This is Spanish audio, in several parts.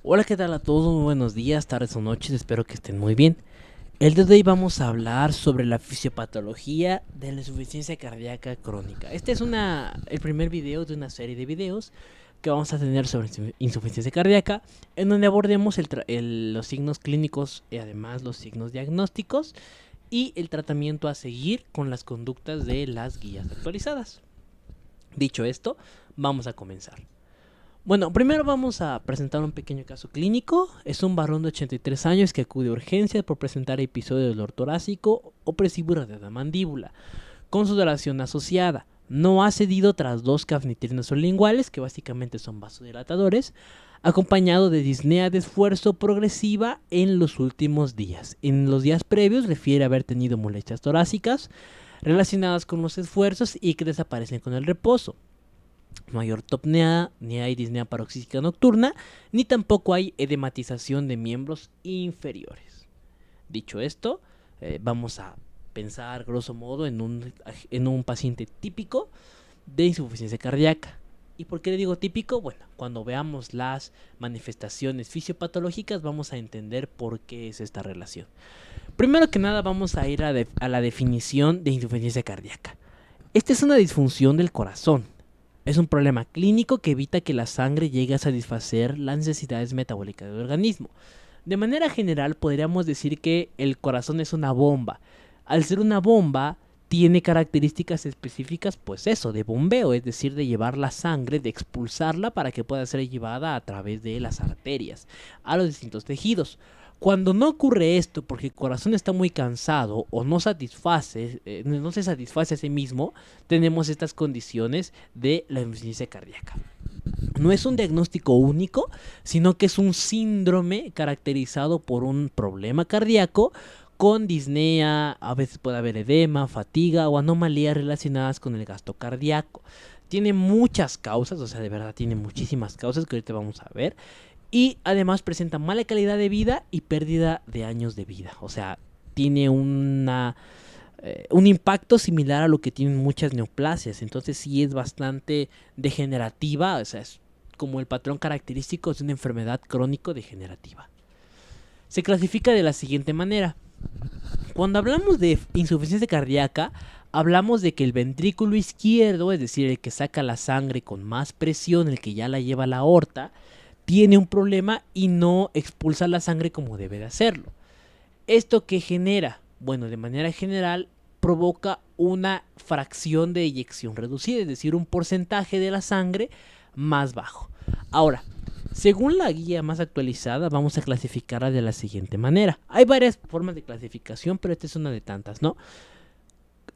Hola, ¿qué tal a todos? Muy buenos días, tardes o noches, espero que estén muy bien. El día de hoy vamos a hablar sobre la fisiopatología de la insuficiencia cardíaca crónica. Este es el primer video de una serie de videos que vamos a tener sobre insuficiencia cardíaca, en donde abordemos los signos clínicos y además los signos diagnósticos y el tratamiento a seguir con las conductas de las guías actualizadas. Dicho esto, vamos a comenzar. Bueno, primero vamos a presentar un pequeño caso clínico. Es un varón de 83 años que acude a urgencias por presentar episodios de dolor torácico opresivo y de mandíbula, con sudoración asociada. No ha cedido tras dos cafnitrinas linguales, que básicamente son vasodilatadores, acompañado de disnea de esfuerzo progresiva en los últimos días. En los días previos refiere haber tenido molestias torácicas relacionadas con los esfuerzos y que desaparecen con el reposo. No hay ortopnea, ni hay disnea paroxística nocturna, ni tampoco hay edematización de miembros inferiores. Dicho esto, vamos a pensar grosso modo en un paciente típico de insuficiencia cardíaca. ¿Y por qué le digo típico? Bueno, cuando veamos las manifestaciones fisiopatológicas vamos a entender por qué es esta relación. Primero que nada vamos a ir a la definición de insuficiencia cardíaca. Esta es una disfunción del corazón. Es un problema clínico que evita que la sangre llegue a satisfacer las necesidades metabólicas del organismo. De manera general podríamos decir que el corazón es una bomba. Al ser una bomba, tiene características específicas, pues eso, de bombeo, es decir, de llevar la sangre, de expulsarla para que pueda ser llevada a través de las arterias a los distintos tejidos. Cuando no ocurre esto, porque el corazón está muy cansado o no no se satisface a sí mismo, tenemos estas condiciones de la insuficiencia cardíaca. No es un diagnóstico único, sino que es un síndrome caracterizado por un problema cardíaco con disnea, a veces puede haber edema, fatiga o anomalías relacionadas con el gasto cardíaco. Tiene muchas causas, o sea, de verdad tiene muchísimas causas que ahorita vamos a ver. Y además presenta mala calidad de vida y pérdida de años de vida. O sea, tiene un impacto similar a lo que tienen muchas neoplasias. Entonces sí es bastante degenerativa. O sea, es como el patrón característico de una enfermedad crónico-degenerativa. Se clasifica de la siguiente manera. Cuando hablamos de insuficiencia cardíaca, hablamos de que el ventrículo izquierdo, es decir, el que saca la sangre con más presión, el que ya la lleva a la aorta, tiene un problema y no expulsa la sangre como debe de hacerlo. ¿Esto qué genera? Bueno, de manera general provoca una fracción de eyección reducida, es decir, un porcentaje de la sangre más bajo. Ahora, según la guía más actualizada, vamos a clasificarla de la siguiente manera. Hay varias formas de clasificación, pero esta es una de tantas, ¿no?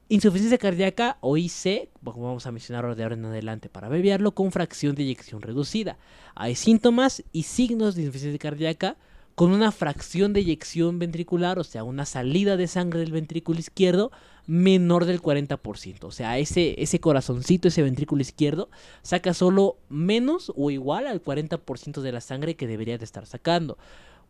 Insuficiencia cardíaca o IC, como vamos a mencionarlo de ahora en adelante para abreviarlo, con fracción de eyección reducida. Hay síntomas y signos de insuficiencia cardíaca con una fracción de eyección ventricular, o sea, una salida de sangre del ventrículo izquierdo menor del 40%. O sea, ese corazoncito, ese ventrículo izquierdo, saca solo menos o igual al 40% de la sangre que debería de estar sacando.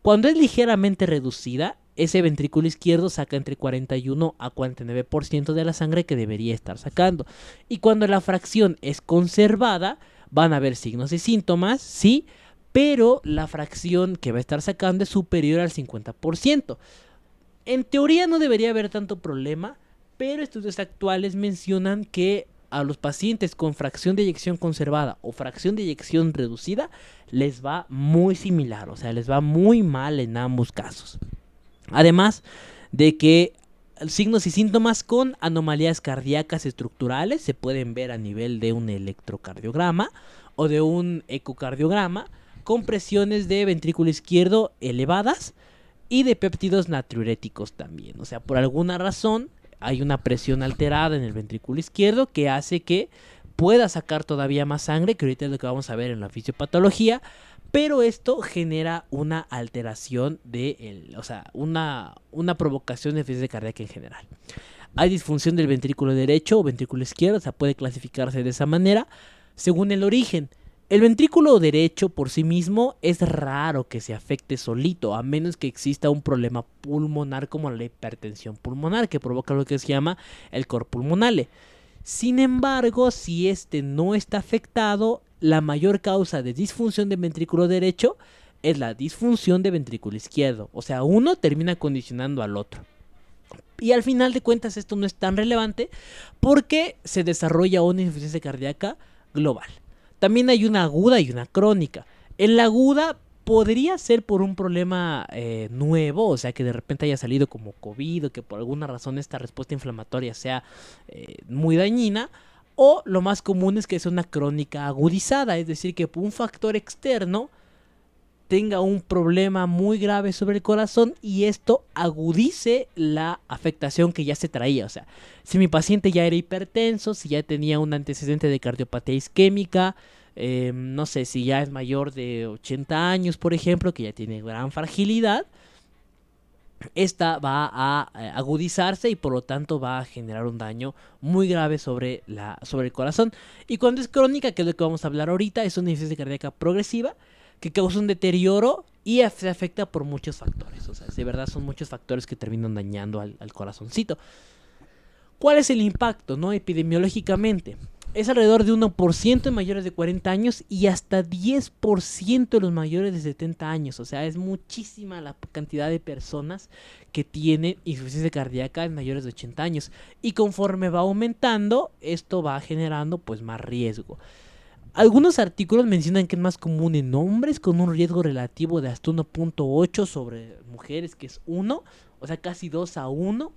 Cuando es ligeramente reducida, ese ventrículo izquierdo saca entre 41 a 49% de la sangre que debería estar sacando. Y cuando la fracción es conservada, van a haber signos y síntomas, sí, pero la fracción que va a estar sacando es superior al 50%. En teoría no debería haber tanto problema, pero estudios actuales mencionan que a los pacientes con fracción de eyección conservada o fracción de eyección reducida les va muy similar, o sea, les va muy mal en ambos casos. Además de que signos y síntomas con anomalías cardíacas estructurales se pueden ver a nivel de un electrocardiograma o de un ecocardiograma, con presiones de ventrículo izquierdo elevadas y de péptidos natriuréticos también. O sea, por alguna razón hay una presión alterada en el ventrículo izquierdo que hace que pueda sacar todavía más sangre, que ahorita es lo que vamos a ver en la fisiopatología, pero esto genera una alteración o sea, una provocación de insuficiencia cardíaca en general. Hay disfunción del ventrículo derecho o ventrículo izquierdo, o sea, puede clasificarse de esa manera según el origen. El ventrículo derecho por sí mismo es raro que se afecte solito, a menos que exista un problema pulmonar como la hipertensión pulmonar, que provoca lo que se llama el cor pulmonale. Sin embargo, si este no está afectado, la mayor causa de disfunción del ventrículo derecho es la disfunción de ventrículo izquierdo. O sea, uno termina condicionando al otro. Y al final de cuentas esto no es tan relevante porque se desarrolla una insuficiencia cardíaca global. También hay una aguda y una crónica. En la aguda podría ser por un problema nuevo, o sea que de repente haya salido como COVID o que por alguna razón esta respuesta inflamatoria sea muy dañina. O lo más común es que sea una crónica agudizada, es decir, que por un factor externo tenga un problema muy grave sobre el corazón y esto agudice la afectación que ya se traía. O sea, si mi paciente ya era hipertenso, si ya tenía un antecedente de cardiopatía isquémica, no sé, si ya es mayor de 80 años, por ejemplo, que ya tiene gran fragilidad, esta va a agudizarse y por lo tanto va a generar un daño muy grave sobre el corazón. Y cuando es crónica, que es lo que vamos a hablar ahorita, es una insuficiencia cardíaca progresiva que causa un deterioro y se afecta por muchos factores. O sea, de verdad son muchos factores que terminan dañando al corazoncito. ¿Cuál es el impacto, no? Epidemiológicamente, es alrededor de 1% en mayores de 40 años y hasta 10% en los mayores de 70 años. O sea, es muchísima la cantidad de personas que tienen insuficiencia cardíaca en mayores de 80 años. Y conforme va aumentando, esto va generando pues más riesgo. Algunos artículos mencionan que es más común en hombres con un riesgo relativo de hasta 1.8 sobre mujeres, que es 1, o sea, casi 2 a 1.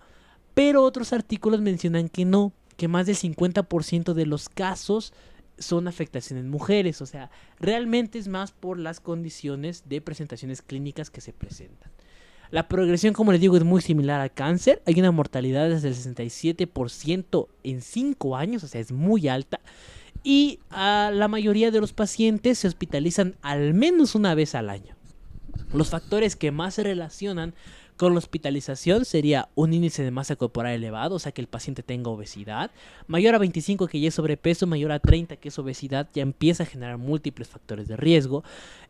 Pero otros artículos mencionan que no, que más del 50% de los casos son afectación en mujeres. O sea, realmente es más por las condiciones de presentaciones clínicas que se presentan. La progresión, como les digo, es muy similar al cáncer. Hay una mortalidad desde el 67% en 5 años, o sea, es muy alta. Y a la mayoría de los pacientes se hospitalizan al menos una vez al año. Los factores que más se relacionan con la hospitalización sería un índice de masa corporal elevado, o sea que el paciente tenga obesidad, mayor a 25 que ya es sobrepeso, mayor a 30 que es obesidad, ya empieza a generar múltiples factores de riesgo,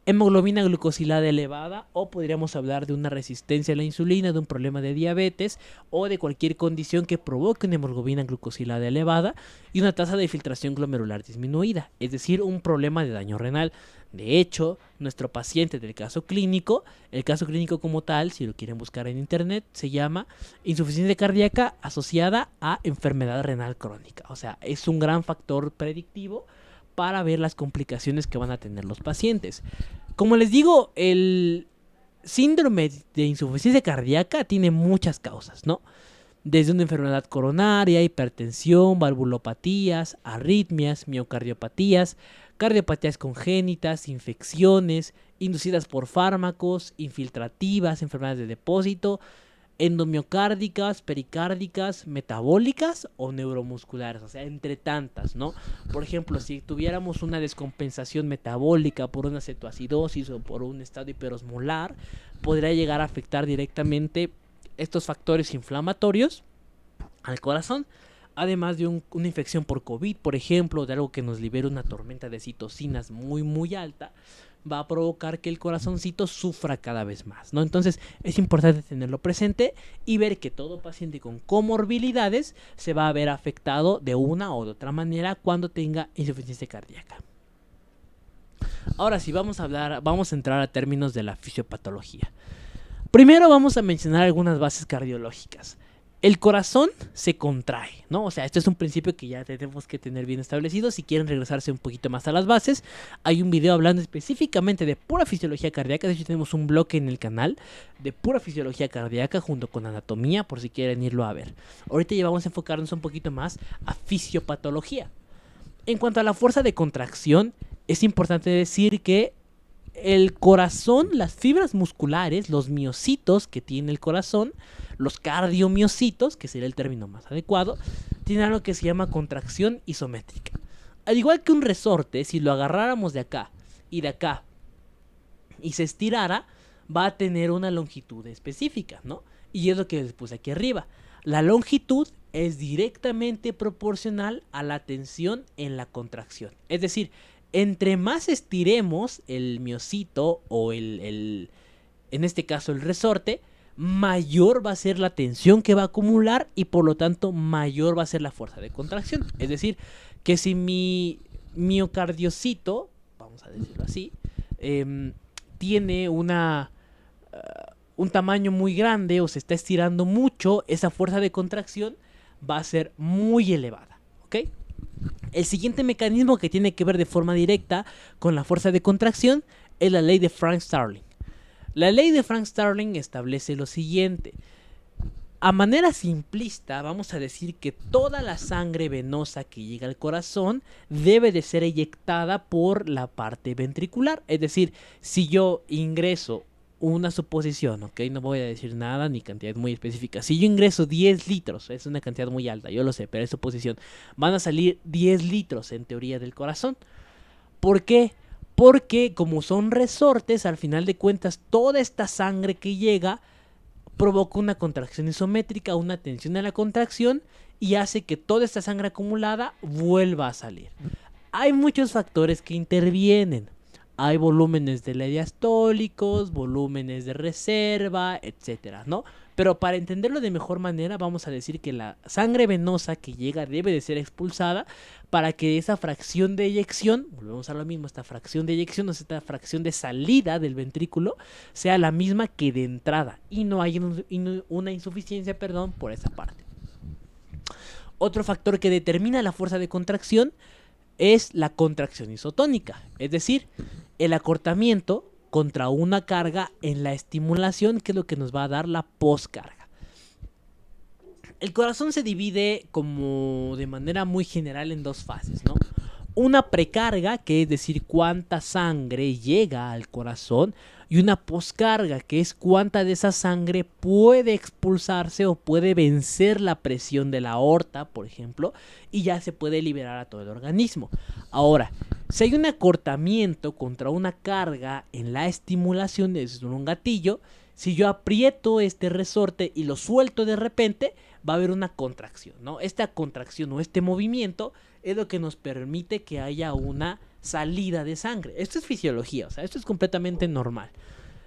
hemoglobina glucosilada elevada, o podríamos hablar de una resistencia a la insulina, de un problema de diabetes, o de cualquier condición que provoque una hemoglobina glucosilada elevada, y una tasa de filtración glomerular disminuida, es decir, un problema de daño renal. De hecho, nuestro paciente del caso clínico, el caso clínico como tal, si lo quieren buscar en internet, se llama insuficiencia cardíaca asociada a enfermedad renal crónica. O sea, es un gran factor predictivo para ver las complicaciones que van a tener los pacientes. Como les digo, el síndrome de insuficiencia cardíaca tiene muchas causas, ¿no? Desde una enfermedad coronaria, hipertensión, valvulopatías, arritmias, miocardiopatías, cardiopatías congénitas, infecciones, inducidas por fármacos, infiltrativas, enfermedades de depósito, endomiocárdicas, pericárdicas, metabólicas o neuromusculares, o sea, entre tantas, ¿no? Por ejemplo, si tuviéramos una descompensación metabólica por una cetoacidosis o por un estado hiperosmolar, podría llegar a afectar directamente estos factores inflamatorios al corazón. Además de una infección por COVID, por ejemplo, de algo que nos libera una tormenta de citocinas muy alta, va a provocar que el corazoncito sufra cada vez más, ¿no? Entonces es importante tenerlo presente y ver que todo paciente con comorbilidades se va a ver afectado de una o de otra manera cuando tenga insuficiencia cardíaca. Ahora sí, vamos a entrar a términos de la fisiopatología. Primero vamos a mencionar algunas bases cardiológicas. El corazón se contrae, ¿no? O sea, esto es un principio que ya tenemos que tener bien establecido. Si quieren regresarse un poquito más a las bases, hay un video hablando específicamente de pura fisiología cardíaca. De hecho, tenemos un bloque en el canal de pura fisiología cardíaca junto con anatomía, por si quieren irlo a ver. Ahorita ya vamos a enfocarnos un poquito más a fisiopatología. En cuanto a la fuerza de contracción, es importante decir que el corazón, las fibras musculares, los miocitos que tiene el corazón, los cardiomiocitos, que sería el término más adecuado, tienen algo que se llama contracción isométrica. Al igual que un resorte, si lo agarráramos de acá y de acá y se estirara, va a tener una longitud específica, ¿no? Y es lo que les puse aquí arriba. La longitud es directamente proporcional a la tensión en la contracción. Es decir, entre más estiremos el miocito o en este caso el resorte, mayor va a ser la tensión que va a acumular y por lo tanto mayor va a ser la fuerza de contracción. Es decir, que si mi miocardiocito, vamos a decirlo así, tiene un tamaño muy grande o se está estirando mucho, esa fuerza de contracción va a ser muy elevada, ¿ok? El siguiente mecanismo que tiene que ver de forma directa con la fuerza de contracción es la ley de Frank-Starling. La ley de Frank-Starling establece lo siguiente. A manera simplista, vamos a decir que toda la sangre venosa que llega al corazón debe de ser eyectada por la parte ventricular. Es decir, si yo ingreso una suposición, ¿ok? No voy a decir nada ni cantidad muy específica. Si yo ingreso 10 litros, es una cantidad muy alta, yo lo sé, pero es suposición. Van a salir 10 litros en teoría del corazón. ¿Por qué? Porque como son resortes, al final de cuentas, toda esta sangre que llega provoca una contracción isométrica, una tensión en la contracción y hace que toda esta sangre acumulada vuelva a salir. Hay muchos factores que intervienen. Hay volúmenes de ley diastólicos, volúmenes de reserva, etcétera, ¿no? Pero para entenderlo de mejor manera, vamos a decir que la sangre venosa que llega debe de ser expulsada para que esa fracción de eyección, volvemos a lo mismo, esta fracción de eyección, o esta fracción de salida del ventrículo, sea la misma que de entrada y no haya una insuficiencia, por esa parte. Otro factor que determina la fuerza de contracción es la contracción isotónica, es decir, el acortamiento contra una carga en la estimulación, que es lo que nos va a dar la poscarga. El corazón se divide como de manera muy general en dos fases, ¿no? Una precarga, que es decir, cuánta sangre llega al corazón, y una poscarga, que es cuánta de esa sangre puede expulsarse o puede vencer la presión de la aorta, por ejemplo, y ya se puede liberar a todo el organismo. Ahora, si hay un acortamiento contra una carga en la estimulación, es un gatillo, si yo aprieto este resorte y lo suelto de repente, va a haber una contracción, ¿no? Esta contracción o este movimiento es lo que nos permite que haya una salida de sangre. Esto es fisiología, o sea, esto es completamente normal.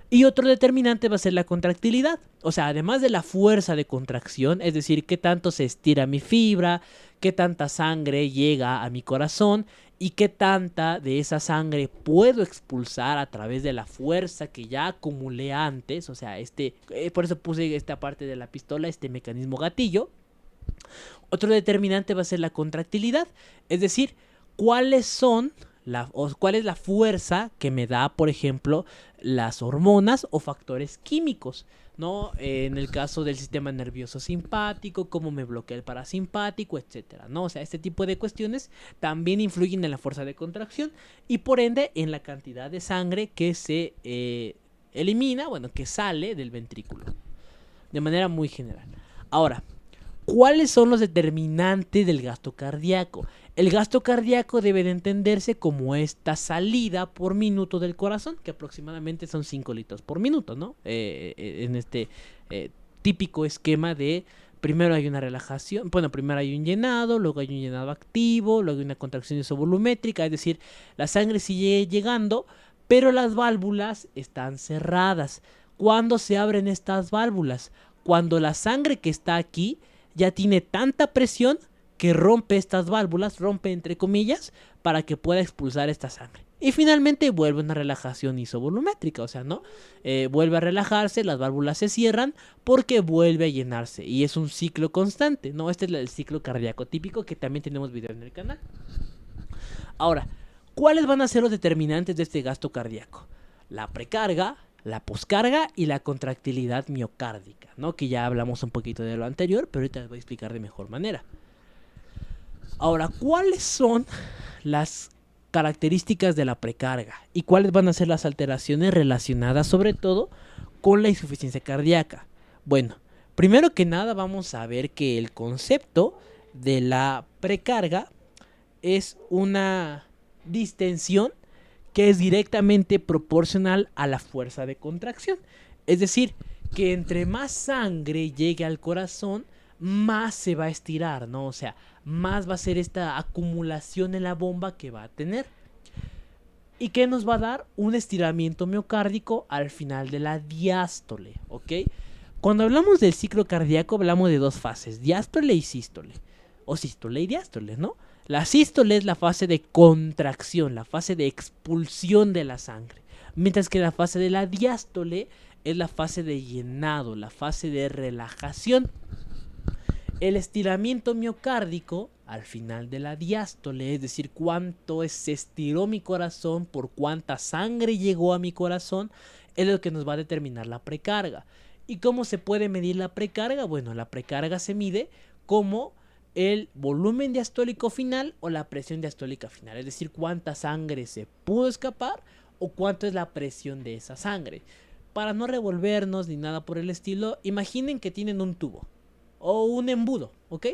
Y otro determinante va a ser la contractilidad. O sea, además de la fuerza de contracción, es decir, qué tanto se estira mi fibra, qué tanta sangre llega a mi corazón y qué tanta de esa sangre puedo expulsar a través de la fuerza que ya acumulé antes. O sea, por eso puse esta parte de la pistola, este mecanismo gatillo. Otro determinante va a ser la contractilidad, es decir, cuál es la fuerza que me da, por ejemplo, las hormonas o factores químicos, ¿no? En el caso del sistema nervioso simpático, cómo me bloquea el parasimpático, etcétera, ¿no? O sea, este tipo de cuestiones también influyen en la fuerza de contracción y por ende en la cantidad de sangre que se elimina, que sale del ventrículo, de manera muy general. Ahora, ¿cuáles son los determinantes del gasto cardíaco? El gasto cardíaco debe de entenderse como esta salida por minuto del corazón, que aproximadamente son 5 litros por minuto, ¿no? En este típico esquema de primero hay una relajación, primero hay un llenado, luego hay un llenado activo, luego hay una contracción isovolumétrica, es decir, la sangre sigue llegando, pero las válvulas están cerradas. ¿Cuándo se abren estas válvulas? Cuando la sangre que está aquí ya tiene tanta presión que rompe estas válvulas, rompe entre comillas, para que pueda expulsar esta sangre. Y finalmente vuelve una relajación isovolumétrica, o sea, ¿no? Vuelve a relajarse, las válvulas se cierran porque vuelve a llenarse. Y es un ciclo constante, ¿no? Este es el ciclo cardíaco típico que también tenemos video en el canal. Ahora, ¿cuáles van a ser los determinantes de este gasto cardíaco? La precarga, la poscarga y la contractilidad miocárdica, ¿no? Que ya hablamos un poquito de lo anterior, pero ahorita les voy a explicar de mejor manera. Ahora, ¿cuáles son las características de la precarga? ¿Y cuáles van a ser las alteraciones relacionadas sobre todo con la insuficiencia cardíaca? Bueno, primero que nada vamos a ver que el concepto de la precarga es una distensión que es directamente proporcional a la fuerza de contracción. Es decir, que entre más sangre llegue al corazón, más se va a estirar, ¿no? O sea, más va a ser esta acumulación en la bomba que va a tener. ¿Y qué nos va a dar? Un estiramiento miocárdico al final de la diástole, ¿ok? Cuando hablamos del ciclo cardíaco hablamos de dos fases, diástole y sístole. O sístole y diástole, ¿no? La sístole es la fase de contracción, la fase de expulsión de la sangre. mientras que la fase de la diástole es la fase de llenado, la fase de relajación. El estiramiento miocárdico al final de la diástole, es decir, cuánto se estiró mi corazón, por cuánta sangre llegó a mi corazón, es lo que nos va a determinar la precarga. ¿Y cómo se puede medir la precarga? Bueno, la precarga se mide como el volumen diastólico final o la presión diastólica final, es decir, cuánta sangre se pudo escapar o cuánto es la presión de esa sangre. Para no revolvernos ni nada por el estilo, imaginen que tienen un tubo o un embudo, ¿ok?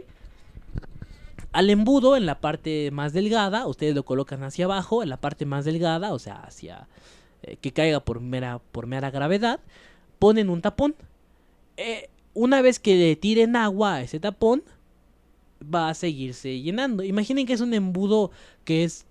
Al embudo, en la parte más delgada, ustedes lo colocan hacia abajo, en la parte más delgada, o sea, hacia que caiga por mera gravedad, ponen un tapón. Una vez que le tiren agua a ese tapón, va a seguirse llenando. Imaginen que es un embudo que es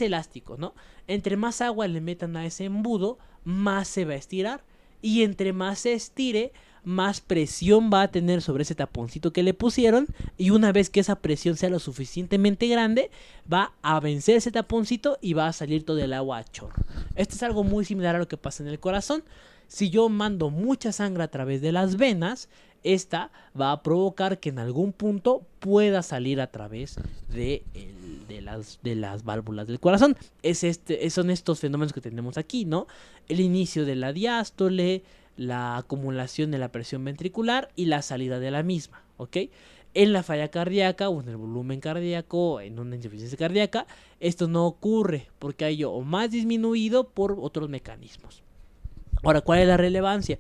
elástico, ¿no? Entre más agua le metan a ese embudo, más se va a estirar. Y entre más se estire, más presión va a tener sobre ese taponcito que le pusieron. Y una vez que esa presión sea lo suficientemente grande, va a vencer ese taponcito y va a salir todo el agua a chorro. Esto es algo muy similar a lo que pasa en el corazón. Si yo mando mucha sangre a través de las venas, esta va a provocar que en algún punto pueda salir a través de las válvulas del corazón. Son estos fenómenos que tenemos aquí, ¿no? El inicio de la diástole, la acumulación de la presión ventricular y la salida de la misma, ¿ok? En la falla cardíaca o en el volumen cardíaco, en una insuficiencia cardíaca, esto no ocurre porque hay o más disminuido por otros mecanismos. Ahora, ¿cuál es la relevancia?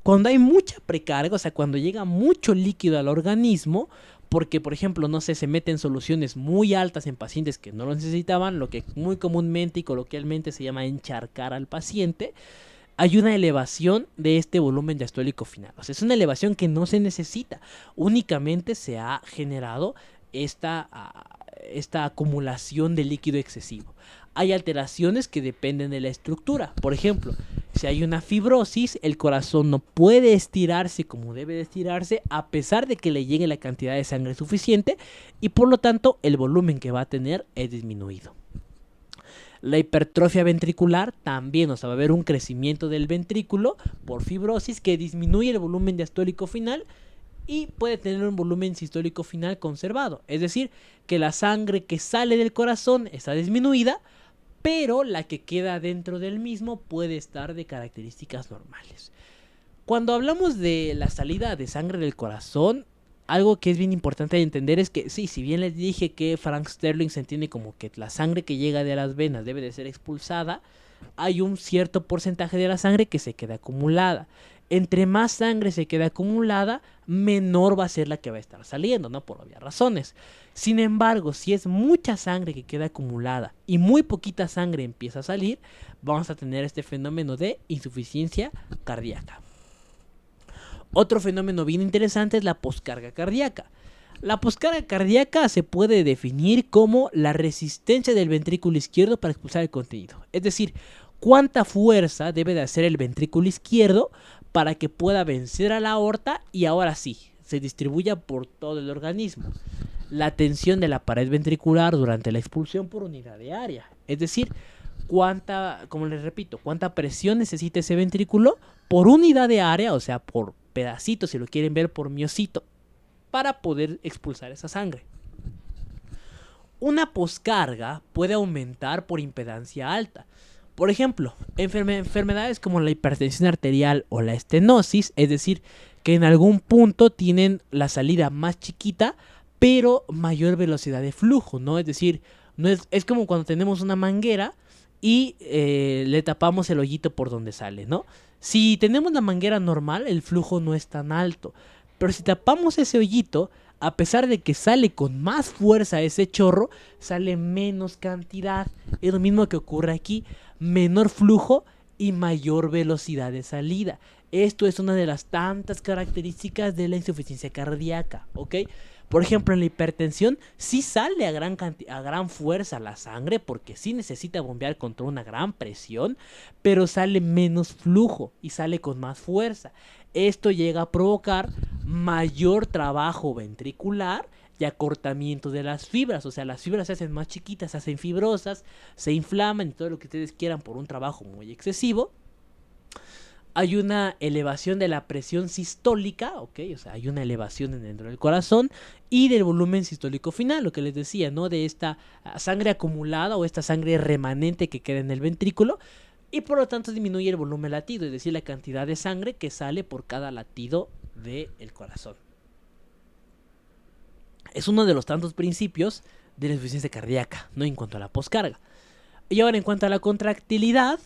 Cuando hay mucha precarga, o sea, cuando llega mucho líquido al organismo, porque, por ejemplo, no sé, se meten soluciones muy altas en pacientes que no lo necesitaban, lo que muy comúnmente y coloquialmente se llama encharcar al paciente, hay una elevación de este volumen diastólico final. O sea, es una elevación que no se necesita. Únicamente se ha generado esta acumulación de líquido excesivo. Hay alteraciones que dependen de la estructura. Por ejemplo, si hay una fibrosis, el corazón no puede estirarse como debe de estirarse a pesar de que le llegue la cantidad de sangre suficiente y por lo tanto el volumen que va a tener es disminuido. La hipertrofia ventricular también, o sea, va a haber un crecimiento del ventrículo por fibrosis que disminuye el volumen diastólico final y puede tener un volumen sistólico final conservado. Es decir, que la sangre que sale del corazón está disminuida, pero la que queda dentro del mismo puede estar de características normales. Cuando hablamos de la salida de sangre del corazón, algo que es bien importante de entender es que sí, si bien les dije que Frank Sterling se entiende como que la sangre que llega de las venas debe de ser expulsada, hay un cierto porcentaje de la sangre que se queda acumulada. Entre más sangre se queda acumulada, menor va a ser la que va a estar saliendo, ¿no? Por obvias razones. Sin embargo, si es mucha sangre que queda acumulada y muy poquita sangre empieza a salir, vamos a tener este fenómeno de insuficiencia cardíaca. Otro fenómeno bien interesante es la poscarga cardíaca. La poscarga cardíaca se puede definir como la resistencia del ventrículo izquierdo para expulsar el contenido. Es decir, cuánta fuerza debe de hacer el ventrículo izquierdo para que pueda vencer a la aorta y ahora sí, se distribuya por todo el organismo. La tensión de la pared ventricular durante la expulsión por unidad de área. Es decir, como les repito, cuánta presión necesita ese ventrículo por unidad de área, o sea, por pedacito, si lo quieren ver por miocito, para poder expulsar esa sangre. Una poscarga puede aumentar por impedancia alta. Por ejemplo, enfermedades como la hipertensión arterial o la estenosis, es decir, que en algún punto tienen la salida más chiquita, pero mayor velocidad de flujo, ¿no? Es decir, es como cuando tenemos una manguera y le tapamos el hoyito por donde sale, ¿no? Si tenemos la manguera normal, el flujo no es tan alto, pero si tapamos ese hoyito, a pesar de que sale con más fuerza ese chorro, sale menos cantidad. Es lo mismo que ocurre aquí, menor flujo y mayor velocidad de salida. Esto es una de las tantas características de la insuficiencia cardíaca, ¿ok? Por ejemplo, en la hipertensión sí sale a gran fuerza la sangre porque sí necesita bombear contra una gran presión, pero sale menos flujo y sale con más fuerza. Esto llega a provocar mayor trabajo ventricular y acortamiento de las fibras. O sea, las fibras se hacen más chiquitas, se hacen fibrosas, se inflaman y todo lo que ustedes quieran por un trabajo muy excesivo. Hay una elevación de la presión sistólica, ¿ok? O sea, hay una elevación dentro del corazón y del volumen sistólico final, lo que les decía, ¿no? De esta sangre acumulada o esta sangre remanente que queda en el ventrículo y por lo tanto disminuye el volumen latido, es decir, la cantidad de sangre que sale por cada latido del corazón. Es uno de los tantos principios de la insuficiencia cardíaca, ¿no? En cuanto a la poscarga. Y ahora en cuanto a la contractilidad,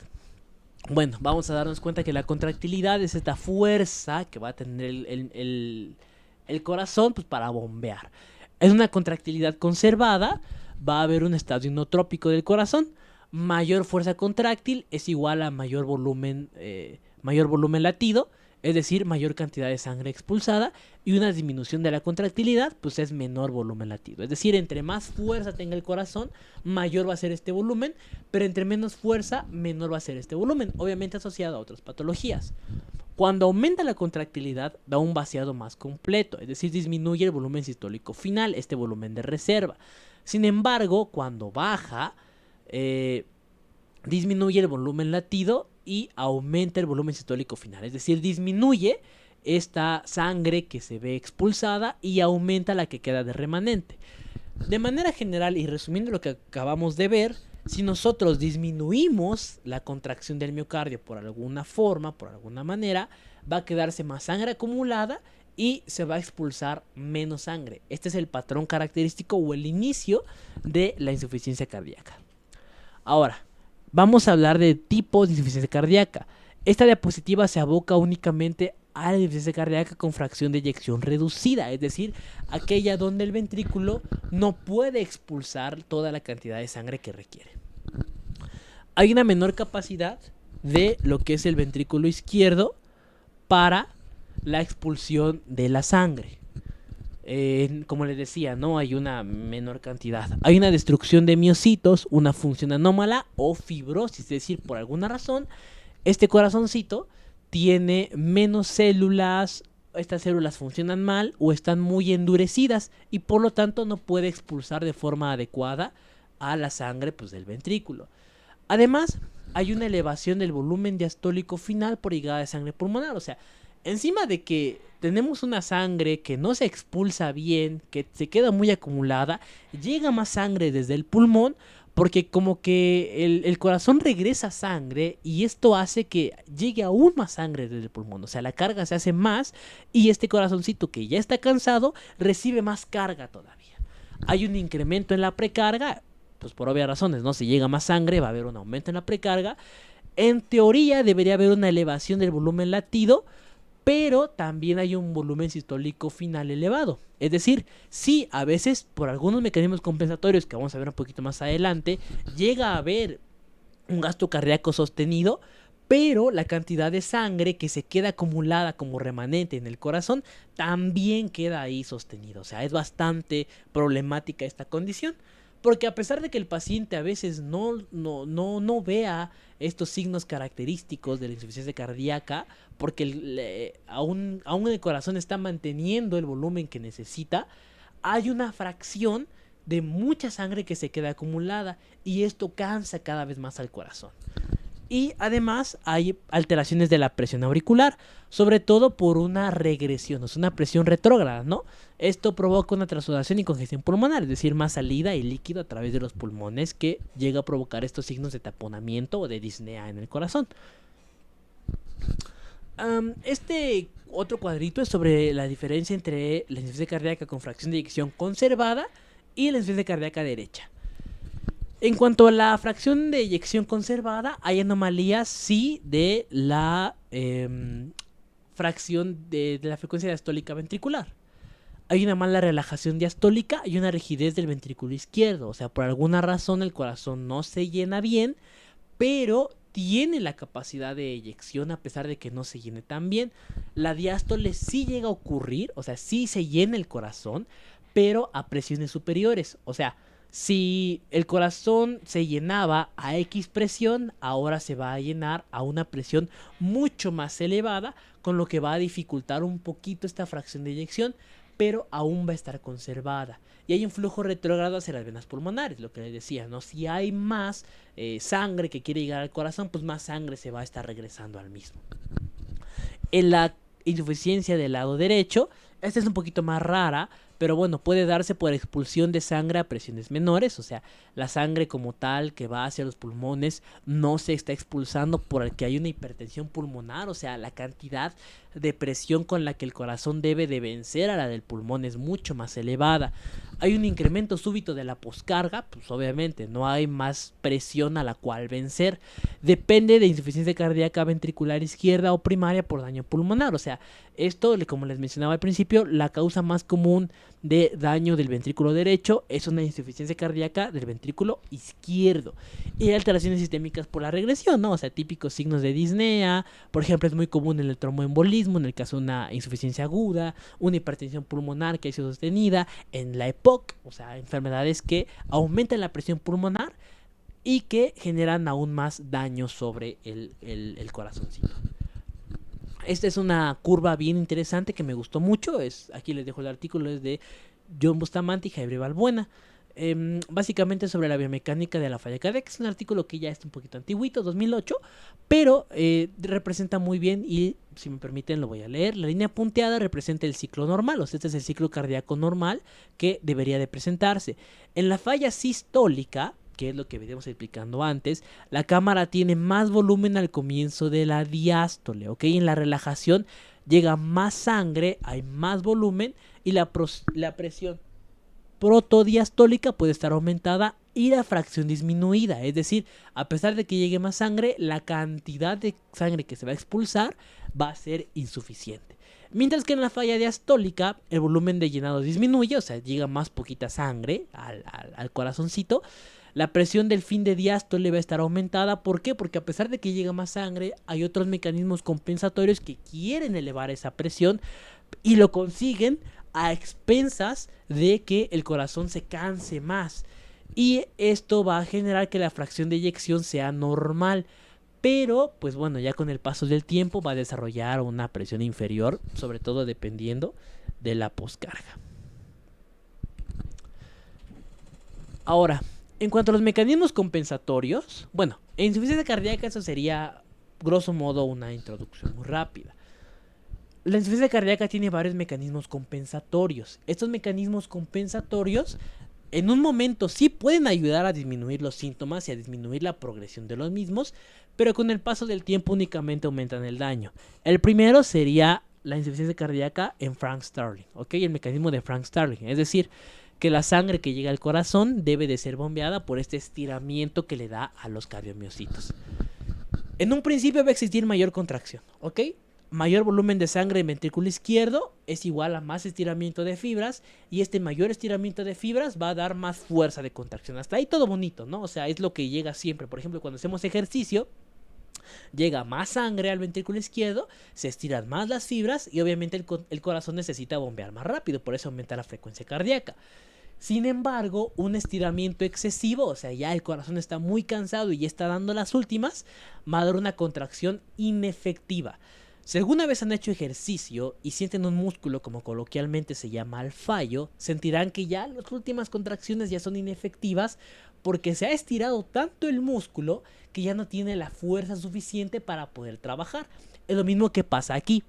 bueno, vamos a darnos cuenta que la contractilidad es esta fuerza que va a tener el corazón pues, para bombear. Es una contractilidad conservada, va a haber un estadio inotrópico del corazón. Mayor fuerza contráctil es igual a mayor volumen latido, es decir, mayor cantidad de sangre expulsada, y una disminución de la contractilidad, pues es menor volumen latido. Es decir, entre más fuerza tenga el corazón, mayor va a ser este volumen, pero entre menos fuerza, menor va a ser este volumen, obviamente asociado a otras patologías. Cuando aumenta la contractilidad, da un vaciado más completo, es decir, disminuye el volumen sistólico final, este volumen de reserva. Sin embargo, cuando baja, disminuye el volumen latido y aumenta el volumen sistólico final, es decir, disminuye esta sangre que se ve expulsada y aumenta la que queda de remanente. De manera general y resumiendo lo que acabamos de ver, si nosotros disminuimos la contracción del miocardio por alguna forma, por alguna manera, va a quedarse más sangre acumulada y se va a expulsar menos sangre. Este es el patrón característico o el inicio de la insuficiencia cardíaca. Ahora, vamos a hablar de tipos de insuficiencia cardíaca. Esta diapositiva se aboca únicamente a la insuficiencia cardíaca con fracción de eyección reducida, es decir, aquella donde el ventrículo no puede expulsar toda la cantidad de sangre que requiere. Hay una menor capacidad de lo que es el ventrículo izquierdo para la expulsión de la sangre. Como les decía, no hay una menor cantidad. Hay una destrucción de miocitos, una función anómala o fibrosis, es decir, por alguna razón, este corazoncito tiene menos células, estas células funcionan mal o están muy endurecidas y por lo tanto no puede expulsar de forma adecuada a la sangre pues, del ventrículo. Además, hay una elevación del volumen diastólico final por llegada de sangre pulmonar, o sea, encima de que tenemos una sangre que no se expulsa bien, que se queda muy acumulada, llega más sangre desde el pulmón porque como que el corazón regresa sangre y esto hace que llegue aún más sangre desde el pulmón. O sea, la carga se hace más y este corazoncito que ya está cansado recibe más carga todavía. Hay un incremento en la precarga, pues por obvias razones, ¿no? Si llega más sangre va a haber un aumento en la precarga. En teoría debería haber una elevación del volumen latido, pero también hay un volumen sistólico final elevado. Es decir, sí, a veces por algunos mecanismos compensatorios que vamos a ver un poquito más adelante, llega a haber un gasto cardíaco sostenido, pero la cantidad de sangre que se queda acumulada como remanente en el corazón también queda ahí sostenido. O sea, es bastante problemática esta condición. Porque a pesar de que el paciente a veces no vea estos signos característicos de la insuficiencia cardíaca, porque aún el corazón está manteniendo el volumen que necesita, hay una fracción de mucha sangre que se queda acumulada y esto cansa cada vez más al corazón. Y además hay alteraciones de la presión auricular, sobre todo por una regresión, o sea, una presión retrógrada, ¿no? Esto provoca una transudación y congestión pulmonar, es decir, más salida y líquido a través de los pulmones que llega a provocar estos signos de taponamiento o de disnea en el corazón. Este otro cuadrito es sobre la diferencia entre la insuficiencia cardíaca con fracción de eyección conservada y la insuficiencia cardíaca derecha. En cuanto a la fracción de eyección conservada, hay anomalías sí de la fracción de la frecuencia diastólica ventricular. Hay una mala relajación diastólica y una rigidez del ventrículo izquierdo. O sea, por alguna razón el corazón no se llena bien, pero tiene la capacidad de eyección a pesar de que no se llene tan bien. La diástole sí llega a ocurrir, o sea, sí se llena el corazón, pero a presiones superiores. O sea, si el corazón se llenaba a X presión, ahora se va a llenar a una presión mucho más elevada, con lo que va a dificultar un poquito esta fracción de eyección, pero aún va a estar conservada. Y hay un flujo retrógrado hacia las venas pulmonares, lo que les decía, ¿no? Si hay más sangre que quiere llegar al corazón, pues más sangre se va a estar regresando al mismo. En la insuficiencia del lado derecho, esta es un poquito más rara, pero bueno, puede darse por expulsión de sangre a presiones menores, o sea, la sangre como tal que va hacia los pulmones no se está expulsando porque hay una hipertensión pulmonar, o sea, la cantidad de presión con la que el corazón debe de vencer a la del pulmón es mucho más elevada. Hay un incremento súbito de la poscarga, pues obviamente no hay más presión a la cual vencer. Depende de insuficiencia cardíaca ventricular izquierda o primaria por daño pulmonar, o sea, esto, como les mencionaba al principio, la causa más común de daño del ventrículo derecho es una insuficiencia cardíaca del ventrículo izquierdo. Y alteraciones sistémicas por la regresión, ¿no? O sea, típicos signos de disnea, por ejemplo, es muy común en el tromboembolismo, en el caso de una insuficiencia aguda, una hipertensión pulmonar que ha sido sostenida, en la EPOC, o sea, enfermedades que aumentan la presión pulmonar y que generan aún más daño sobre el corazoncito. Esta es una curva bien interesante que me gustó mucho. Aquí les dejo el artículo, es de John Bustamante y Jaime Balbuena. Básicamente sobre la biomecánica de la falla cardíaca. Es un artículo que ya está un poquito antiguito, 2008, pero representa muy bien y, si me permiten, lo voy a leer. La línea punteada representa el ciclo normal, o sea, este es el ciclo cardíaco normal que debería de presentarse. En la falla sistólica, que es lo que veníamos explicando antes, la cámara tiene más volumen al comienzo de la diástole, ¿ok? En la relajación llega más sangre, hay más volumen y la presión protodiastólica puede estar aumentada y la fracción disminuida, es decir, a pesar de que llegue más sangre, la cantidad de sangre que se va a expulsar va a ser insuficiente. Mientras que en la falla diastólica el volumen de llenado disminuye, o sea, llega más poquita sangre al corazoncito. La presión del fin de diástole va a estar aumentada. ¿Por qué? Porque a pesar de que llega más sangre, hay otros mecanismos compensatorios que quieren elevar esa presión y lo consiguen a expensas de que el corazón se canse más. Y esto va a generar que la fracción de eyección sea normal. Pero, pues bueno, ya con el paso del tiempo va a desarrollar una presión inferior, sobre todo dependiendo de la poscarga. Ahora, en cuanto a los mecanismos compensatorios, bueno, en insuficiencia cardíaca eso sería, grosso modo, una introducción muy rápida. La insuficiencia cardíaca tiene varios mecanismos compensatorios. Estos mecanismos compensatorios en un momento sí pueden ayudar a disminuir los síntomas y a disminuir la progresión de los mismos, pero con el paso del tiempo únicamente aumentan el daño. El primero sería la insuficiencia cardíaca en Frank Starling, ¿ok? El mecanismo de Frank Starling, es decir, que la sangre que llega al corazón debe de ser bombeada por este estiramiento que le da a los cardiomiocitos. En un principio va a existir mayor contracción, ¿ok? Mayor volumen de sangre en ventrículo izquierdo es igual a más estiramiento de fibras, y este mayor estiramiento de fibras va a dar más fuerza de contracción. Hasta ahí todo bonito, ¿no? O sea, es lo que llega siempre. Por ejemplo, cuando hacemos ejercicio, llega más sangre al ventrículo izquierdo, se estiran más las fibras y obviamente el corazón necesita bombear más rápido, por eso aumenta la frecuencia cardíaca. Sin embargo, un estiramiento excesivo, o sea, ya el corazón está muy cansado y ya está dando las últimas, va a dar una contracción inefectiva. Si alguna vez han hecho ejercicio y sienten un músculo, como coloquialmente se llama al fallo, sentirán que ya las últimas contracciones ya son inefectivas porque se ha estirado tanto el músculo que ya no tiene la fuerza suficiente para poder trabajar. Es lo mismo que pasa aquí.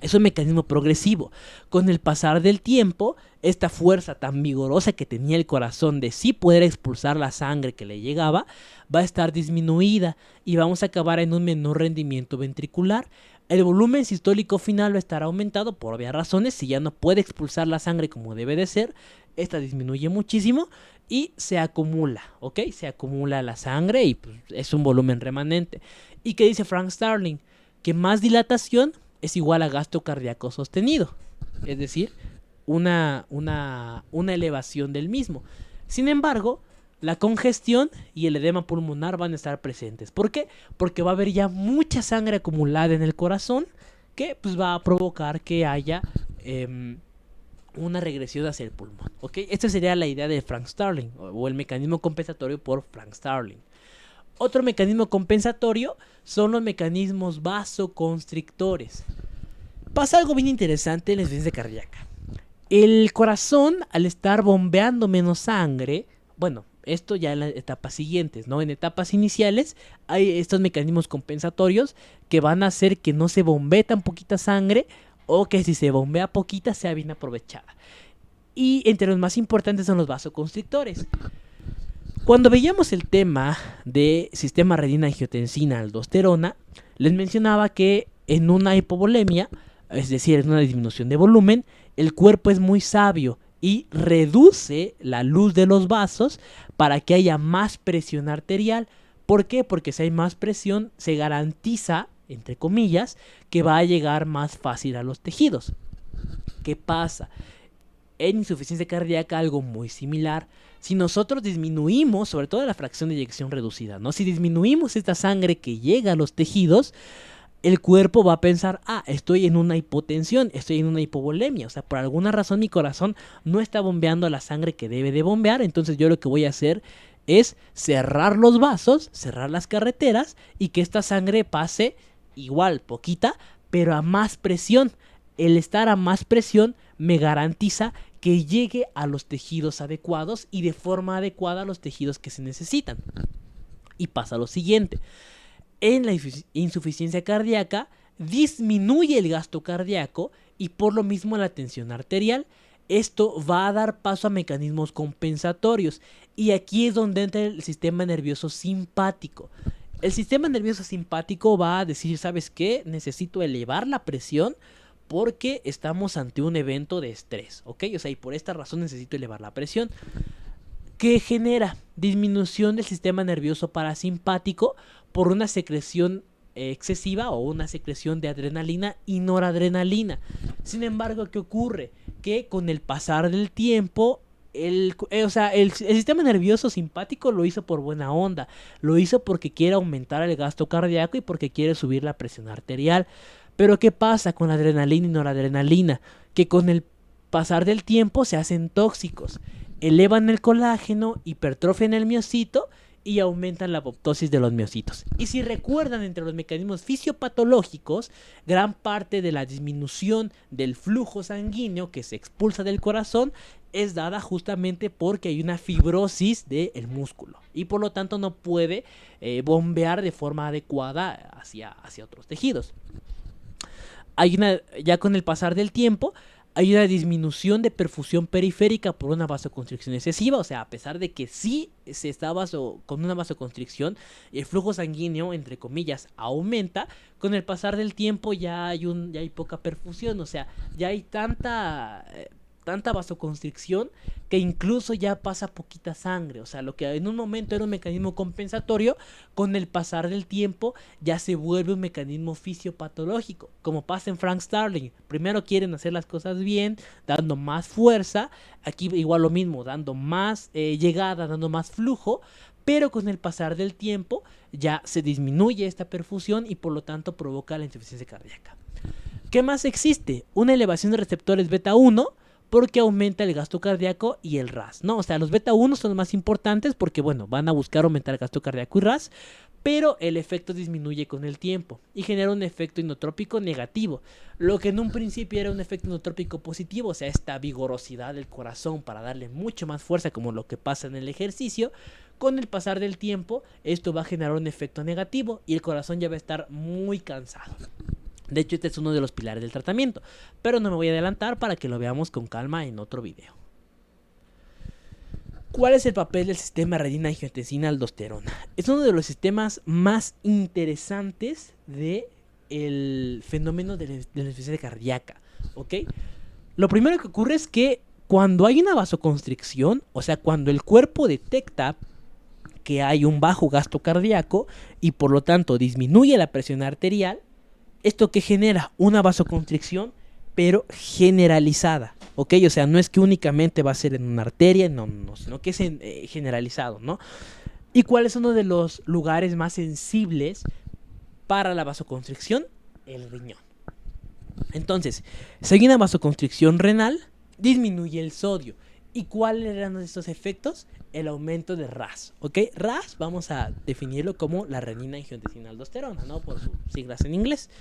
Es un mecanismo progresivo. Con el pasar del tiempo, esta fuerza tan vigorosa que tenía el corazón de sí poder expulsar la sangre que le llegaba, va a estar disminuida y vamos a acabar en un menor rendimiento ventricular. El volumen sistólico final va a estar aumentado por obvias razones. Si ya no puede expulsar la sangre como debe de ser, esta disminuye muchísimo y se acumula, ¿ok? Se acumula la sangre y pues, es un volumen remanente. ¿Y qué dice Frank Starling? Que más dilatación es igual a gasto cardíaco sostenido, es decir, una elevación del mismo. Sin embargo, la congestión y el edema pulmonar van a estar presentes. ¿Por qué? Porque va a haber ya mucha sangre acumulada en el corazón que pues, va a provocar que haya una regresión hacia el pulmón, ¿ok? Esta sería la idea de Frank Starling o el mecanismo compensatorio por Frank Starling. Otro mecanismo compensatorio son los mecanismos vasoconstrictores. Pasa algo bien interesante en la insuficiencia cardíaca. El corazón, al estar bombeando menos sangre, bueno, esto ya en las etapas siguientes, ¿no? En etapas iniciales hay estos mecanismos compensatorios que van a hacer que no se bombee tan poquita sangre o que si se bombea poquita sea bien aprovechada. Y entre los más importantes son los vasoconstrictores. Cuando veíamos el tema de sistema renina-angiotensina-aldosterona, les mencionaba que en una hipovolemia, es decir, en una disminución de volumen, el cuerpo es muy sabio y reduce la luz de los vasos para que haya más presión arterial. ¿Por qué? Porque si hay más presión, se garantiza, entre comillas, que va a llegar más fácil a los tejidos. ¿Qué pasa? En insuficiencia cardíaca algo muy similar. Si nosotros disminuimos, sobre todo la fracción de eyección reducida, ¿no? Si disminuimos esta sangre que llega a los tejidos, el cuerpo va a pensar, estoy en una hipotensión, estoy en una hipovolemia, o sea, por alguna razón mi corazón no está bombeando la sangre que debe de bombear, entonces yo lo que voy a hacer es cerrar los vasos, cerrar las carreteras y que esta sangre pase igual, poquita, pero a más presión. El estar a más presión me garantiza que llegue a los tejidos adecuados y de forma adecuada a los tejidos que se necesitan. Y pasa lo siguiente. En la insuficiencia cardíaca disminuye el gasto cardíaco y por lo mismo la tensión arterial. Esto va a dar paso a mecanismos compensatorios y aquí es donde entra el sistema nervioso simpático. El sistema nervioso simpático va a decir, ¿sabes qué? Necesito elevar la presión porque estamos ante un evento de estrés, ¿ok? O sea, y por esta razón necesito elevar la presión. ¿Qué genera? Disminución del sistema nervioso parasimpático por una secreción excesiva o una secreción de adrenalina y noradrenalina. Sin embargo, ¿qué ocurre? Que con el pasar del tiempo, el sistema nervioso simpático lo hizo por buena onda, lo hizo porque quiere aumentar el gasto cardíaco y porque quiere subir la presión arterial. Pero ¿qué pasa con la adrenalina y noradrenalina? Que con el pasar del tiempo se hacen tóxicos, elevan el colágeno, hipertrofian el miocito y aumentan la apoptosis de los miocitos. Y si recuerdan, entre los mecanismos fisiopatológicos, gran parte de la disminución del flujo sanguíneo que se expulsa del corazón es dada justamente porque hay una fibrosis del músculo y por lo tanto no puede bombear de forma adecuada hacia otros tejidos. Ya con el pasar del tiempo, hay una disminución de perfusión periférica por una vasoconstricción excesiva. O sea, a pesar de que sí se está con una vasoconstricción, el flujo sanguíneo, entre comillas, aumenta. Con el pasar del tiempo ya hay poca perfusión. O sea, ya hay tanta vasoconstricción que incluso ya pasa poquita sangre. O sea, lo que en un momento era un mecanismo compensatorio, con el pasar del tiempo ya se vuelve un mecanismo fisiopatológico, como pasa en Frank Starling. Primero quieren hacer las cosas bien, dando más fuerza. Aquí igual lo mismo, dando más llegada, dando más flujo, pero con el pasar del tiempo ya se disminuye esta perfusión y por lo tanto provoca la insuficiencia cardíaca. ¿Qué más existe? Una elevación de receptores beta 1 porque aumenta el gasto cardíaco y el RAS, ¿no? O sea, los beta 1 son los más importantes porque, bueno, van a buscar aumentar el gasto cardíaco y RAS, pero el efecto disminuye con el tiempo y genera un efecto inotrópico negativo. Lo que en un principio era un efecto inotrópico positivo, o sea, esta vigorosidad del corazón para darle mucho más fuerza, como lo que pasa en el ejercicio, con el pasar del tiempo, esto va a generar un efecto negativo y el corazón ya va a estar muy cansado. De hecho, este es uno de los pilares del tratamiento, pero no me voy a adelantar para que lo veamos con calma en otro video. ¿Cuál es el papel del sistema renina-angiotensina-aldosterona? Es uno de los sistemas más interesantes del fenómeno de la insuficiencia cardíaca, ¿ok? Lo primero que ocurre es que cuando hay una vasoconstricción, o sea, cuando el cuerpo detecta que hay un bajo gasto cardíaco y por lo tanto disminuye la presión arterial, ¿esto que genera? Una vasoconstricción, pero generalizada, ¿ok? O sea, no es que únicamente va a ser en una arteria, no, sino que es generalizado, ¿no? ¿Y cuál es uno de los lugares más sensibles para la vasoconstricción? El riñón. Entonces, si hay una vasoconstricción renal, disminuye el sodio. ¿Y cuáles eran estos efectos? El aumento de RAS, ¿ok? RAS vamos a definirlo como la renina-angiotensina-aldosterona, ¿no? Por sus siglas en inglés.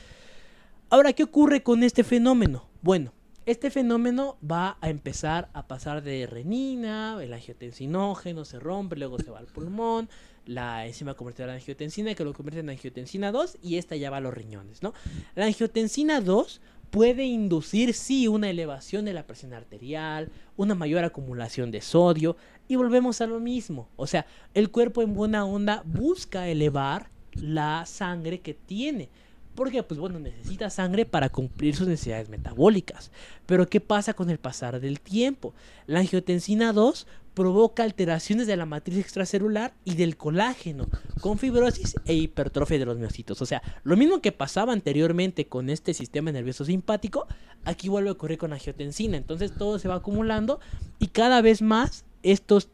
Ahora, ¿qué ocurre con este fenómeno? Bueno, Este fenómeno va a empezar a pasar de renina, el angiotensinógeno se rompe, luego se va al pulmón, la enzima convertidora de angiotensina que lo convierte en angiotensina 2 y esta ya va a los riñones, ¿no? La angiotensina 2 puede inducir sí una elevación de la presión arterial, una mayor acumulación de sodio y volvemos a lo mismo. O sea, el cuerpo en buena onda busca elevar la sangre que tiene. Porque, pues bueno, necesita sangre para cumplir sus necesidades metabólicas. Pero, ¿qué pasa con el pasar del tiempo? La angiotensina 2 provoca alteraciones de la matriz extracelular y del colágeno, con fibrosis e hipertrofia de los miocitos. O sea, lo mismo que pasaba anteriormente con este sistema nervioso simpático, aquí vuelve a ocurrir con la angiotensina. Entonces todo se va acumulando y cada vez más estos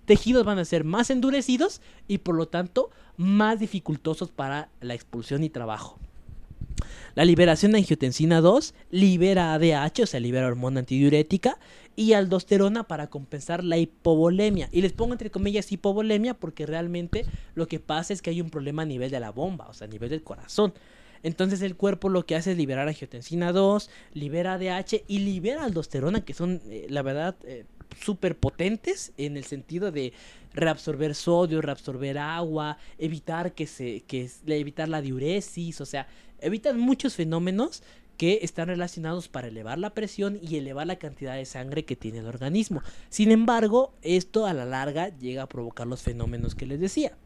tejidos van a ser más endurecidos y por lo tanto más dificultosos para la expulsión y trabajo. La liberación de angiotensina 2 libera ADH, o sea, libera hormona antidiurética, y aldosterona para compensar la hipovolemia. Y les pongo entre comillas hipovolemia porque realmente lo que pasa es que hay un problema a nivel de la bomba, o sea, a nivel del corazón. Entonces el cuerpo lo que hace es liberar angiotensina 2, libera ADH y libera aldosterona, que son, la verdad, súper potentes en el sentido de reabsorber sodio, reabsorber agua, evitar evitar la diuresis, o sea, evitan muchos fenómenos que están relacionados para elevar la presión y elevar la cantidad de sangre que tiene el organismo. Sin embargo, esto a la larga llega a provocar los fenómenos que les decía.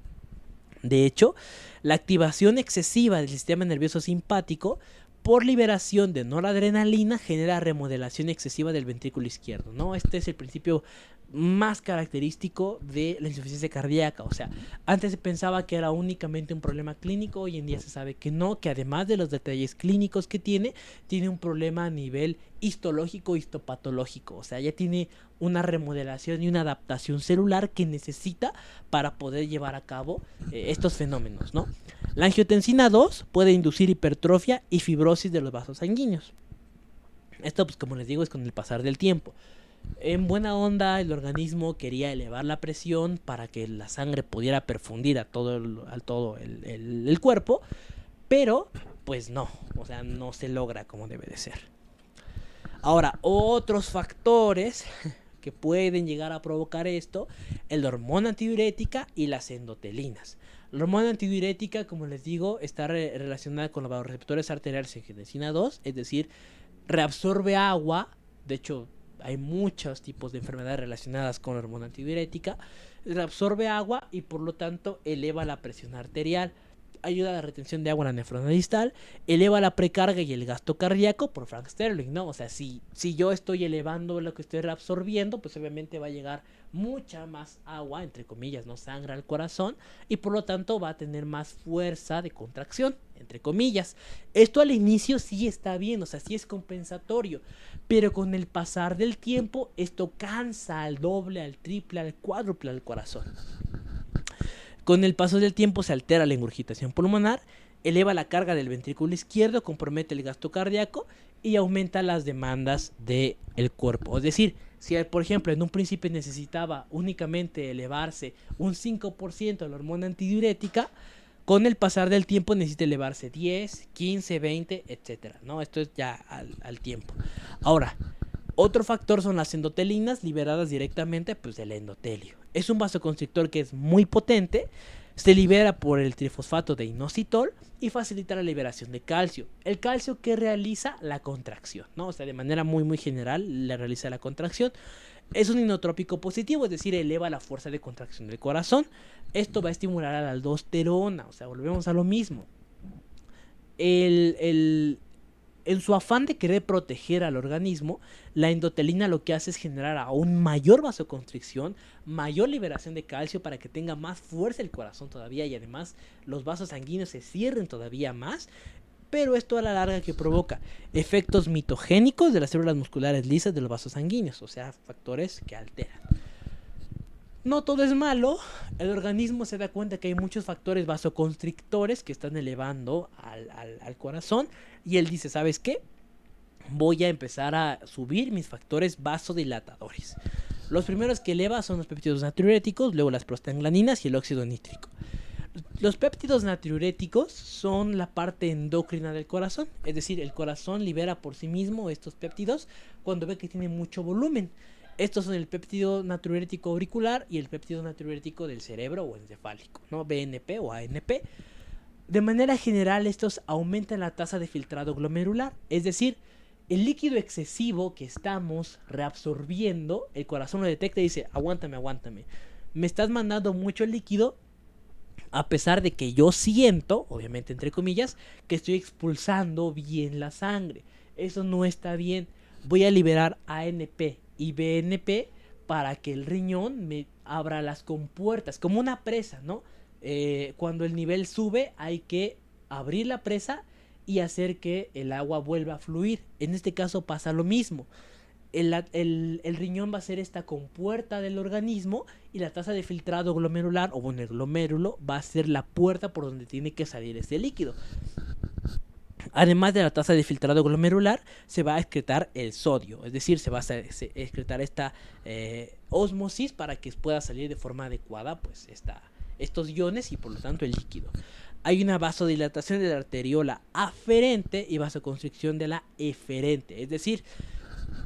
De hecho, la activación excesiva del sistema nervioso simpático por liberación de noradrenalina genera remodelación excesiva del ventrículo izquierdo, ¿no? Este es el principio más característico de la insuficiencia cardíaca. O sea, antes se pensaba que era únicamente un problema clínico, hoy en día se sabe que no, que además de los detalles clínicos que tiene un problema a nivel histológico, histopatológico. O sea, ya tiene una remodelación y una adaptación celular que necesita para poder llevar a cabo estos fenómenos, ¿no? La angiotensina 2 puede inducir hipertrofia y fibrosis de los vasos sanguíneos. Esto, pues como les digo, es con el pasar del tiempo. En buena onda, el organismo quería elevar la presión para que la sangre pudiera perfundir a todo el cuerpo, pero pues no, o sea, no se logra como debe de ser. Ahora, otros factores que pueden llegar a provocar esto, la hormona antidiurética y las endotelinas. La hormona antidiurética, como les digo, está relacionada con los vasoreceptores arteriales en angiotensina 2, es decir, reabsorbe agua. De hecho, hay muchos tipos de enfermedades relacionadas con la hormona antidiurética. Reabsorbe agua y por lo tanto eleva la presión arterial. Ayuda a la retención de agua en la nefrona distal, eleva la precarga y el gasto cardíaco por Frank Sterling, ¿no? O sea, si yo estoy elevando lo que estoy reabsorbiendo, pues obviamente va a llegar mucha más agua, entre comillas, no sangre al corazón, y por lo tanto va a tener más fuerza de contracción, entre comillas. Esto al inicio sí está bien, o sea, sí es compensatorio, pero con el pasar del tiempo esto cansa al doble, al triple, al cuádruple al corazón. Con el paso del tiempo se altera la ingurgitación pulmonar, eleva la carga del ventrículo izquierdo, compromete el gasto cardíaco y aumenta las demandas del cuerpo. Es decir, si por ejemplo en un principio necesitaba únicamente elevarse un 5% de la hormona antidiurética, con el pasar del tiempo necesita elevarse 10, 15, 20, etc., ¿no? Esto es ya al tiempo. Ahora, otro factor son las endotelinas liberadas directamente pues, del endotelio. Es un vasoconstrictor que es muy potente, se libera por el trifosfato de inositol y facilita la liberación de calcio. El calcio que realiza la contracción, ¿no? O sea, de manera muy general le realiza la contracción. Es un inotrópico positivo, es decir, eleva la fuerza de contracción del corazón. Esto va a estimular a la aldosterona, o sea, volvemos a lo mismo. En su afán de querer proteger al organismo, la endotelina lo que hace es generar aún mayor vasoconstricción, mayor liberación de calcio para que tenga más fuerza el corazón todavía y además los vasos sanguíneos se cierren todavía más. Pero esto a la larga que provoca efectos mitogénicos de las células musculares lisas de los vasos sanguíneos, o sea, factores que alteran. No todo es malo, el organismo se da cuenta que hay muchos factores vasoconstrictores que están elevando al corazón y él dice, ¿sabes qué? Voy a empezar a subir mis factores vasodilatadores. Los primeros que eleva son los péptidos natriuréticos, luego las prostaglandinas y el óxido nítrico. Los péptidos natriuréticos son la parte endocrina del corazón, es decir, el corazón libera por sí mismo estos péptidos cuando ve que tiene mucho volumen. Estos son el péptido natriurético auricular y el péptido natriurético del cerebro o encefálico, ¿no? BNP o ANP. De manera general, estos aumentan la tasa de filtrado glomerular, es decir, el líquido excesivo que estamos reabsorbiendo, el corazón lo detecta y dice, aguántame, aguántame, me estás mandando mucho líquido, a pesar de que yo siento, obviamente entre comillas, que estoy expulsando bien la sangre. Eso no está bien. Voy a liberar ANP y BNP para que el riñón me abra las compuertas, como una presa, ¿no? Cuando el nivel sube hay que abrir la presa y hacer que el agua vuelva a fluir. En este caso pasa lo mismo. El riñón va a ser esta compuerta del organismo y la tasa de filtrado glomerular, o bueno, el glomérulo, va a ser la puerta por donde tiene que salir este líquido. Además de la tasa de filtrado glomerular, se va a excretar el sodio, es decir, se va a excretar esta ósmosis para que pueda salir de forma adecuada pues estos iones y por lo tanto el líquido. Hay una vasodilatación de la arteriola aferente y vasoconstricción de la eferente, es decir,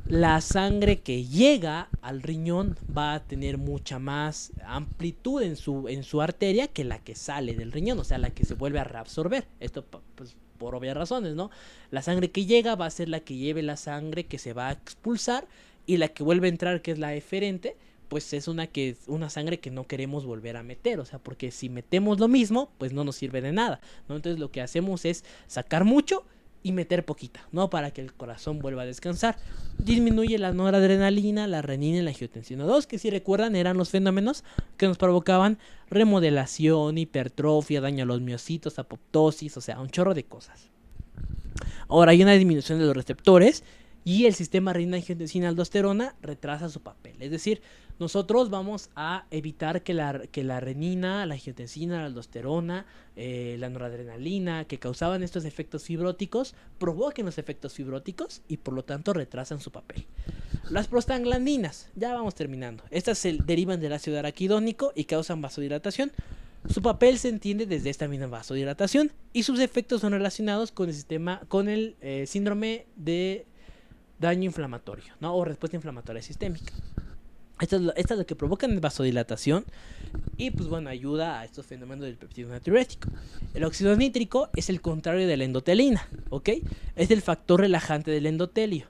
la sangre que llega al riñón va a tener mucha más amplitud en su arteria que la que sale del riñón, o sea, la que se vuelve a reabsorber. Esto pues, por obvias razones, ¿no? La sangre que llega va a ser la que lleve la sangre que se va a expulsar, y la que vuelve a entrar, que es la eferente, pues es una sangre que no queremos volver a meter, o sea, porque si metemos lo mismo, pues no nos sirve de nada, ¿no? Entonces lo que hacemos es sacar mucho y meter poquita, ¿no? Para que el corazón vuelva a descansar. Disminuye la noradrenalina, la renina y la angiotensina 2, que si recuerdan eran los fenómenos que nos provocaban remodelación, hipertrofia, daño a los miocitos, apoptosis, o sea, un chorro de cosas. Ahora hay una disminución de los receptores y el sistema renina-angiotensina-aldosterona retrasa su papel. Es decir, nosotros vamos a evitar que la renina, la angiotensina, la aldosterona, la noradrenalina, que causaban estos efectos fibróticos, provoquen los efectos fibróticos y por lo tanto retrasan su papel. Las prostaglandinas, ya vamos terminando. Estas se derivan del ácido araquidónico y causan vasodilatación. Su papel se entiende desde esta misma vasodilatación y sus efectos son relacionados con el síndrome de daño inflamatorio, ¿no? O respuesta inflamatoria sistémica. Esto es lo que provoca vasodilatación y pues bueno, ayuda a estos fenómenos del péptido natriurético. El óxido nítrico es el contrario de la endotelina, ¿ok? Es el factor relajante del endotelio.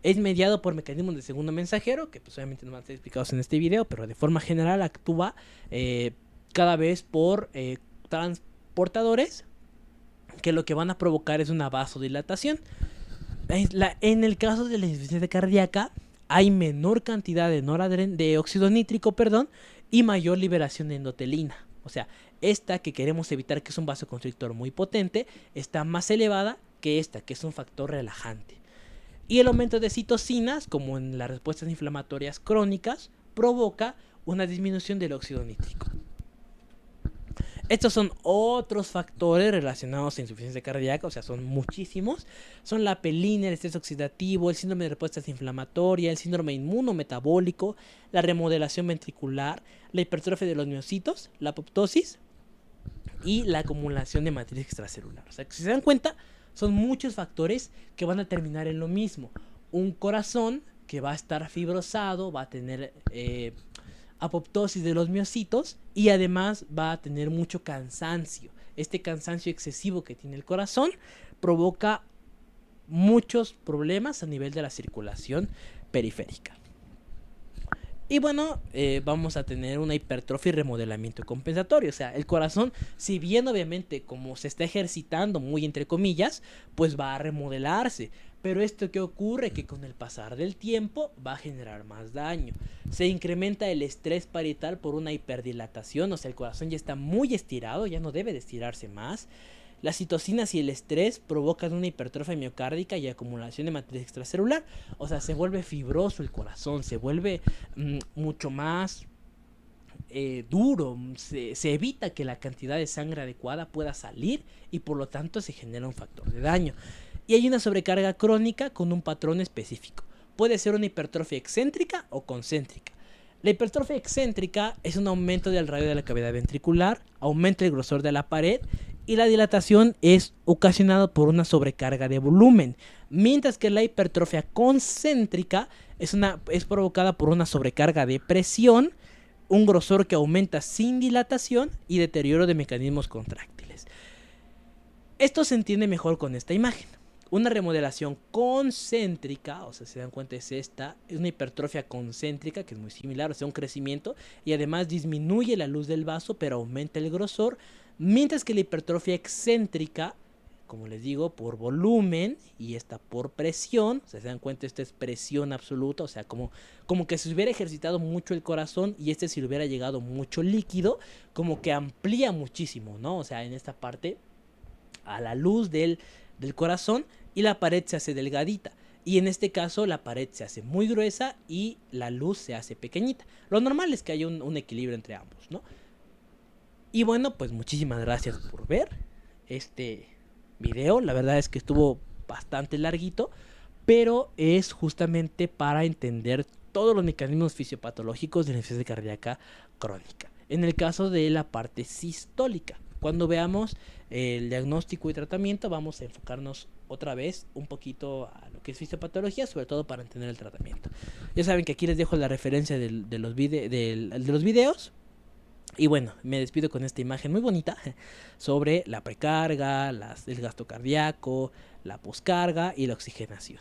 Es mediado por mecanismos de segundo mensajero, que pues obviamente no van a ser explicados en este video, pero de forma general actúa cada vez por transportadores que lo que van a provocar es una vasodilatación. En el caso de la insuficiencia cardíaca hay menor cantidad de óxido nítrico, y mayor liberación de endotelina. O sea, esta que queremos evitar, que es un vasoconstrictor muy potente, está más elevada que esta, que es un factor relajante. Y el aumento de citocinas, como en las respuestas inflamatorias crónicas, provoca una disminución del óxido nítrico. Estos son otros factores relacionados a insuficiencia cardíaca, o sea, son muchísimos. Son la apelina, el estrés oxidativo, el síndrome de respuestas inflamatorias, el síndrome inmunometabólico, la remodelación ventricular, la hipertrofia de los miocitos, la apoptosis y la acumulación de matriz extracelular. O sea, que si se dan cuenta, son muchos factores que van a terminar en lo mismo. Un corazón que va a estar fibrosado, va a tener apoptosis de los miocitos y además va a tener mucho cansancio. Este cansancio excesivo que tiene el corazón provoca muchos problemas a nivel de la circulación periférica. Y bueno, vamos a tener una hipertrofia y remodelamiento compensatorio. O sea, el corazón, si bien obviamente como se está ejercitando muy entre comillas, pues va a remodelarse. Pero esto que ocurre, que con el pasar del tiempo va a generar más daño. Se incrementa el estrés parietal por una hiperdilatación, o sea, el corazón ya está muy estirado, ya no debe de estirarse más. Las citocinas y el estrés provocan una hipertrofia miocárdica y acumulación de matriz extracelular. O sea, se vuelve fibroso el corazón, se vuelve mucho más duro, se evita que la cantidad de sangre adecuada pueda salir y por lo tanto se genera un factor de daño. Y hay una sobrecarga crónica con un patrón específico. Puede ser una hipertrofia excéntrica o concéntrica. La hipertrofia excéntrica es un aumento del radio de la cavidad ventricular, aumenta el grosor de la pared y la dilatación es ocasionada por una sobrecarga de volumen, mientras que la hipertrofia concéntrica es provocada por una sobrecarga de presión, un grosor que aumenta sin dilatación y deterioro de mecanismos contráctiles. Esto se entiende mejor con esta imagen. Una remodelación concéntrica, o sea, se dan cuenta, es una hipertrofia concéntrica, que es muy similar, o sea, un crecimiento, y además disminuye la luz del vaso, pero aumenta el grosor, mientras que la hipertrofia excéntrica, como les digo, por volumen, y esta por presión, o sea, se dan cuenta, esta es presión absoluta, o sea, como que se hubiera ejercitado mucho el corazón, y si le hubiera llegado mucho líquido, como que amplía muchísimo, ¿no? O sea, en esta parte, a la luz del corazón, y la pared se hace delgadita. Y en este caso la pared se hace muy gruesa y la luz se hace pequeñita. Lo normal es que haya un equilibrio entre ambos, ¿no? Y bueno, pues muchísimas gracias por ver este video. La verdad es que estuvo bastante larguito, pero es justamente para entender todos los mecanismos fisiopatológicos de la insuficiencia cardíaca crónica. En el caso de la parte sistólica, cuando veamos el diagnóstico y tratamiento, vamos a enfocarnos otra vez un poquito a lo que es fisiopatología, sobre todo para entender el tratamiento. Ya saben que aquí les dejo la referencia de los videos. Y bueno, me despido con esta imagen muy bonita sobre la precarga, el gasto cardíaco, la poscarga y la oxigenación.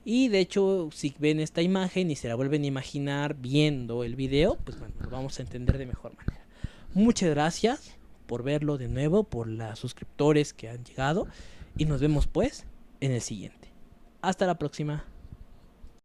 Y de hecho, si ven esta imagen y se la vuelven a imaginar viendo el video, pues bueno, lo vamos a entender de mejor manera. Muchas gracias por verlo de nuevo, por los suscriptores que han llegado, y nos vemos pues en el siguiente. Hasta la próxima.